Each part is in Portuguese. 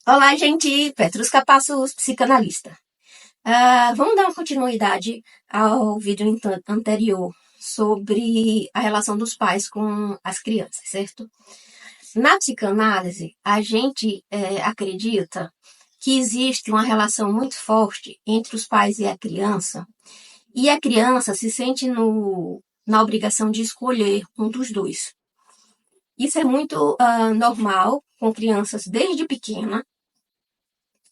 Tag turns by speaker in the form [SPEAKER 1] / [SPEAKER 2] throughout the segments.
[SPEAKER 1] Olá, gente! Petrusca Passos, psicanalista. Vamos dar uma continuidade ao vídeo anterior sobre a relação dos pais com as crianças, certo? Na psicanálise, a gente acredita que existe uma relação muito forte entre os pais e a criança se sente na obrigação de escolher um dos dois. Isso é muito normal com crianças desde pequena.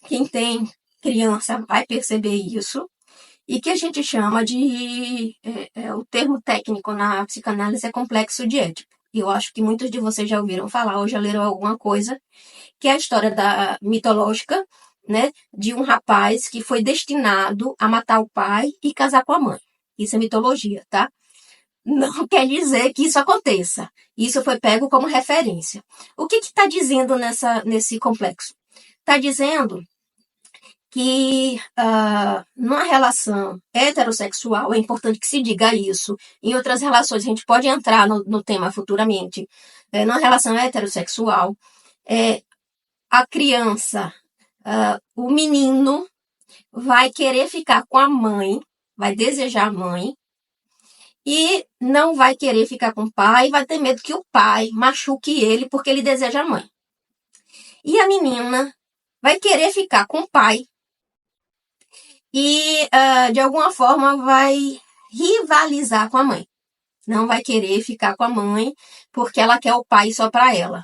[SPEAKER 1] Quem tem criança vai perceber isso, e que a gente chama de, o termo técnico na psicanálise é complexo de Édipo. Eu acho que muitos de vocês já ouviram falar ou já leram alguma coisa, que é a história mitológica, né, de um rapaz que foi destinado a matar o pai e casar com a mãe. Isso é mitologia, tá? Não quer dizer que isso aconteça. Isso foi pego como referência. O que está dizendo nesse complexo? Está dizendo que numa relação heterossexual, é importante que se diga isso, em outras relações a gente pode entrar no tema futuramente, numa relação heterossexual, a criança, o menino vai querer ficar com a mãe, vai desejar a mãe, e não vai querer ficar com o pai, vai ter medo que o pai machuque ele porque ele deseja a mãe. E a menina vai querer ficar com o pai, e, de alguma forma, vai rivalizar com a mãe. Não vai querer ficar com a mãe porque ela quer o pai só para ela.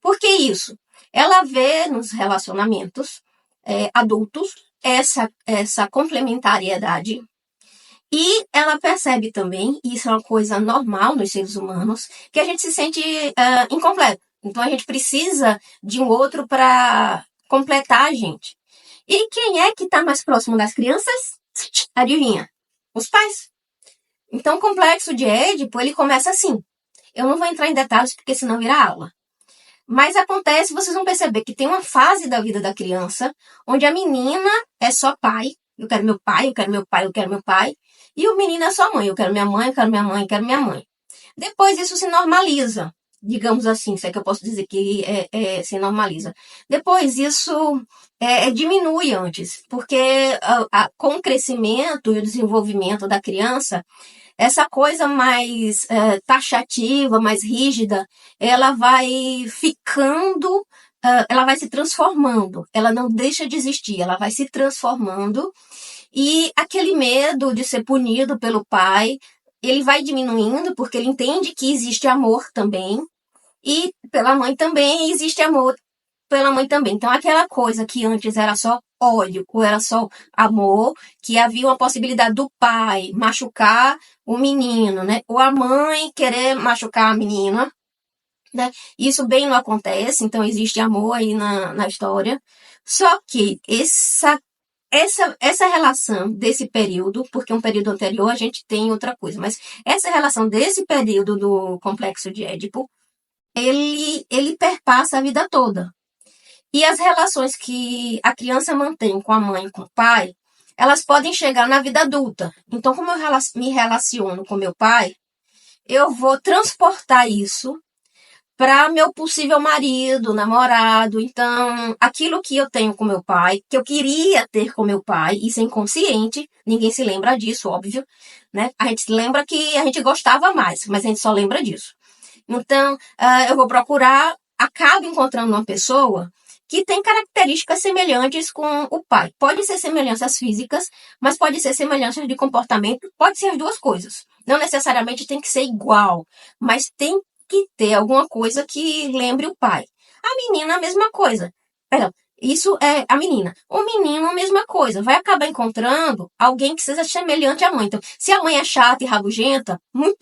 [SPEAKER 1] Por que isso? Ela vê nos relacionamentos adultos essa complementariedade e ela percebe também, e isso é uma coisa normal nos seres humanos, que a gente se sente incompleto. Então a gente precisa de um outro para completar a gente. E quem é que está mais próximo das crianças? Adivinha? Os pais. Então, o complexo de Édipo, ele começa assim. Eu não vou entrar em detalhes, porque senão vira aula. Mas acontece, vocês vão perceber que tem uma fase da vida da criança, onde a menina é só pai. Eu quero meu pai, eu quero meu pai, eu quero meu pai. E o menino é só mãe. Eu quero minha mãe, eu quero minha mãe, eu quero minha mãe. Depois isso se normaliza. Digamos assim, se é que eu posso dizer que se normaliza. Depois isso diminui antes, porque com o crescimento e o desenvolvimento da criança, essa coisa mais taxativa, mais rígida, ela vai ficando, ela vai se transformando, ela não deixa de existir, ela vai se transformando, e aquele medo de ser punido pelo pai, ele vai diminuindo porque ele entende que existe amor também, e pela mãe também existe amor pela mãe também. Então aquela coisa que antes era só ódio ou era só amor, que havia uma possibilidade do pai machucar o menino, né? Ou a mãe querer machucar a menina, né? Isso bem não acontece, então existe amor aí na história. Só que essa relação desse período, porque um período anterior a gente tem outra coisa, mas essa relação desse período do complexo de Édipo, ele perpassa a vida toda. E as relações que a criança mantém com a mãe e com o pai, elas podem chegar na vida adulta. Então, como eu me relaciono com meu pai, eu vou transportar isso para meu possível marido, namorado. Então, aquilo que eu tenho com meu pai, que eu queria ter com meu pai, isso é inconsciente, ninguém se lembra disso, óbvio, né? A gente se lembra que a gente gostava mais, mas a gente só lembra disso. Então, eu vou procurar, acabo encontrando uma pessoa que tem características semelhantes com o pai. Pode ser semelhanças físicas, mas pode ser semelhanças de comportamento, pode ser as duas coisas. Não necessariamente tem que ser igual, mas tem que ter alguma coisa que lembre o pai. A menina, a mesma coisa. Perdão, isso é a menina. O menino, a mesma coisa. Vai acabar encontrando alguém que seja semelhante à mãe. Então, se a mãe é chata e rabugenta, muito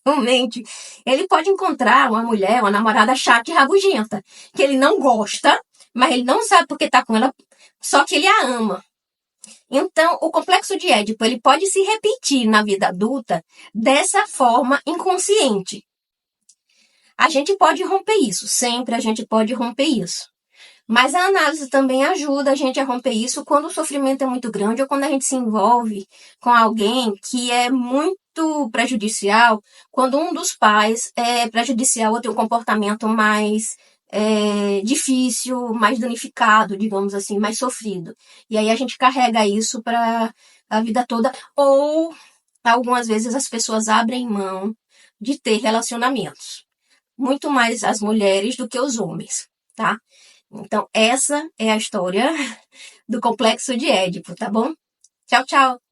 [SPEAKER 1] provavelmente ele pode encontrar uma mulher, uma namorada chata e rabugenta, que ele não gosta, mas ele não sabe porque tá com ela, só que ele a ama. Então, o complexo de Édipo, ele pode se repetir na vida adulta dessa forma inconsciente. A gente pode romper isso, sempre a gente pode romper isso. Mas a análise também ajuda a gente a romper isso quando o sofrimento é muito grande ou quando a gente se envolve com alguém que é muito prejudicial, quando um dos pais é prejudicial ou tem um comportamento mais difícil, mais danificado, digamos assim, mais sofrido. E aí a gente carrega isso para a vida toda, ou algumas vezes as pessoas abrem mão de ter relacionamentos. Muito mais as mulheres do que os homens, tá? Então, essa é a história do complexo de Édipo, tá bom? Tchau, tchau!